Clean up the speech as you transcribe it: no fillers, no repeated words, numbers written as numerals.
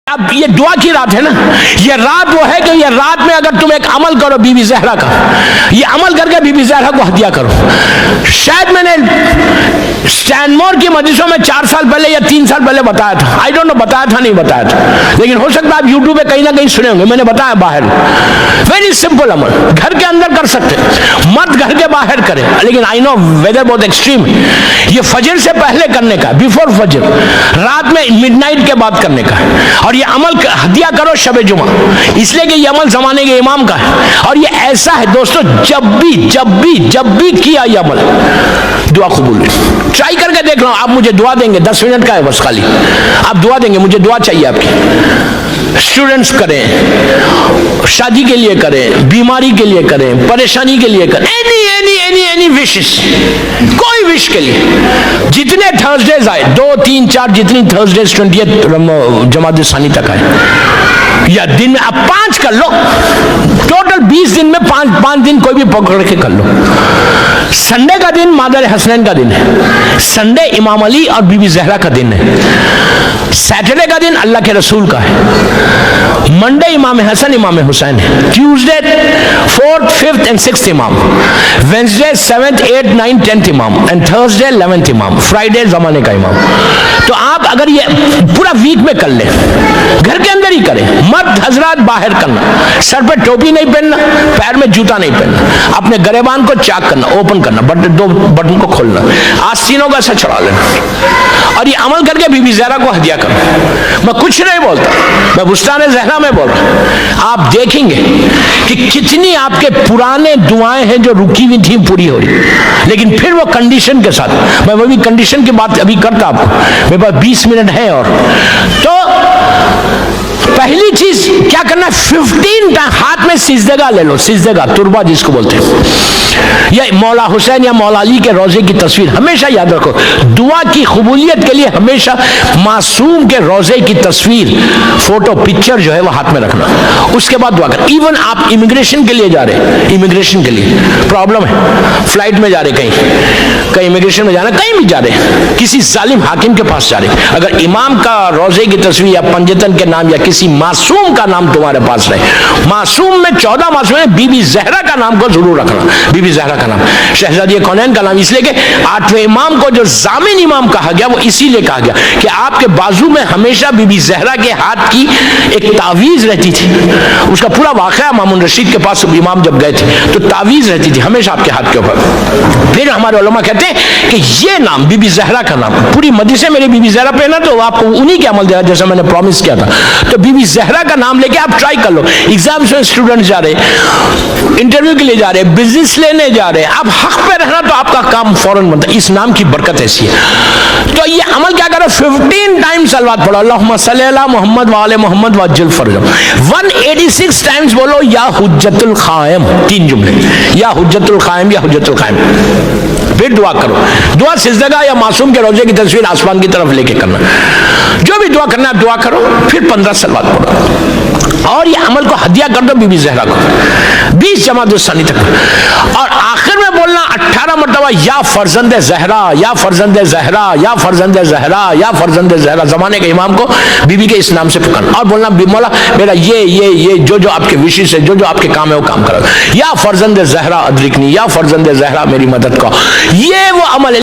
अब ये दुआ की रात है ना, ये रात वो है कि ये रात में अगर तुम एक अमल करो बीबी ज़हरा का, ये अमल करके बीबी ज़हरा को हदिया करो। शायद मैंने स्टैनमोर की मजलिसों में 4 साल पहले या 3 साल पहले बताया था, आई डोंट नो बताया था नहीं बताया था, लेकिन हो सकता है आप यूट्यूब पे कहीं ना कहीं सुने होंगे, मैंने बताया बाहर। वेरी सिंपल अमल, घर के अंदर कर सकते, मत घर के बाहर करें, लेकिन आई नो वेदर बहुत एक्सट्रीम है। ये फजर से पहले करने का, बिफोर फजर, रात में मिडनाइट के बाद करने का, और ये अमल हदिया करो शब जुमा, इसलिए कि ये अमल जमाने के इमाम का है। और ये ऐसा है दोस्तों, जब भी किया ये अमल दुआ कबूल। ट्राई करके देख लो, आप मुझे दुआ देंगे, 10 मिनट का है बस, खाली आप दुआ देंगे, मुझे दुआ चाहिए आपकी। स्टूडेंट्स करें, शादी के लिए करें, बीमारी के लिए करें, परेशानी के लिए करें, एनी विशेस, कोई विश के लिए। जितने थर्सडेज आए, 2, 3, 4 जितनी थर्सडेज 20 जमात सानी तक आए, या दिन में आप 5 कर लो, टोटल 20 दिन में 5 दिन कोई भी पकड़ के कर लो। संडे का दिन मादर हसनैन का दिन है, संडे इमाम अली और बीबी ज़हरा का दिन है, सैटरडे का दिन अल्लाह के रसूल का है, मंडे इमाम हसन इमाम हुसैन है, Tuesday 4th 5th and 6th इमाम, Wednesday 7th 8th 9th 10th इमाम, एंड थर्सडे 11th इमाम, फ्राइडे जमाने का इमाम। तो आप अगर ये पूरा वीक में कर ले, घर के अंदर ही करें, मत हजरात बाहर करना, सर पे टोपी नहीं पहनना, पैर में जूता नहीं पहनना, अपने गरेबान को चाक करना, ओपन करना, दो बटन को खोलना, आस्तीनों का ऐसा चढ़ा लेना, और ये अमल करके बीबी ज़हरा को हदिया करो। मैं कुछ नहीं बोलता, मैं बुस्तान ज़हरा में बोल रहा। आप देखेंगे कि कितनी आपके पुराने दुआएं हैं जो रुकी हुई थी पूरी हो रही, लेकिन फिर वो कंडीशन के साथ। मैं वो भी कंडीशन की बात अभी करता आपको, मेरे पास 20 मिनट है। और तो पहली चीज क्या करना है, 15 टाइम हाथ में सिजदेगा ले लो, सिजदेगा तुरबा जिसको बोलते हैं, या मौला हुसैन या मौला अली के रोजे की तस्वीर हमेशा याद रखो। दुआ की कबूलियत के लिए हमेशा मासूम के रोजे की तस्वीर, फोटो, पिक्चर जो है वो हाथ में रखना, उसके बाद दुआ कर। इवन आप इमिग्रेशन के लिए जा रहे, इमिग्रेशन के लिए प्रॉब्लम है, फ्लाइट में जा रहे, कहीं इमिग्रेशन में जाना, कहीं भी जा रहे, किसी जालिम हाकिम के पास जा रहे, अगर इमाम का रोजे की तस्वीर या पंजतन के नाम या किसी मासूम का नाम तुम्हारे पास रहे, मासूम में 14 मासूम में बीबी ज़हरा का नाम को जरूर रखना, बीबी ज़हरा का नाम, शहजादी कौनैन का नाम, इसलिए कि 8वें इमाम को जो जामिन इमाम कहा गया वो इसीलिए कहा गया कि आपके बाजू में हमेशा बीबी ज़हरा के हाथ की एक तावीज रहती थी। उसका पूरा वाकया मामून रशीद के पास इमाम जब गए थे तो तावीज रहती थी हमेशा आपके हाथ के ऊपर। फिर हमारे उलमा कहते हैं कि ये नाम बीबी ज़हरा का नाम, पूरी मदरसे मेरी बीबी ज़हरा पे ना, तो आपको उन्हीं के अमल देना जैसा मैंने प्रॉमिस किया था। तो बीबी ज़हरा का नाम लेके आप ट्राई कर लो। एग्जाम्स में स्टूडेंट जा रहे, इंटरव्यू के लिए जा रहे, बिजनेस लेने जा रहे, आप हक पे रहना तो आपका काम फौरन बनता है। इस नाम की बरकत ऐसी है। तो ये अमल क्या करो, 15 टाइम्स सलवात पढ़ो, अल्लाहुम्मा सल्ली अला मोहम्मद व आले मोहम्मद वअज्जिल फरजहम। 186 टाइम्स बोलो या हुज्जतुल कायम, 3 जुमले, या हुज्जतुल कायम, या हुज्जतुल कायम। फिर दुआ करो, दुआ सिजदा या मासूम के रोजे की तस्वीर आसमान की तरफ लेके करना, जो भी दुआ करना है दुआ करो, फिर 15 सलवात पढ़ो, और ये अमल को हदिया कर दो बीबी ज़हरा को 20 जमात सानी तक। और आखिर में बोलना 18 मरतबा या फर्जंद ज़हरा, या फर्जंद ज़हरा, या फर्जंद ज़हरा, या फर्जंद ज़हरा, जमाने के इमाम को बीबी के इस नाम से पुकारना, और बोलना मौला मेरा ये जो आपके विशेष है, जो आपके काम है वो काम करो, या फर्जंद ज़हरा अदरिकनी, या फर्जंद ज़हरा मेरी मदद को। ये वो अमल है।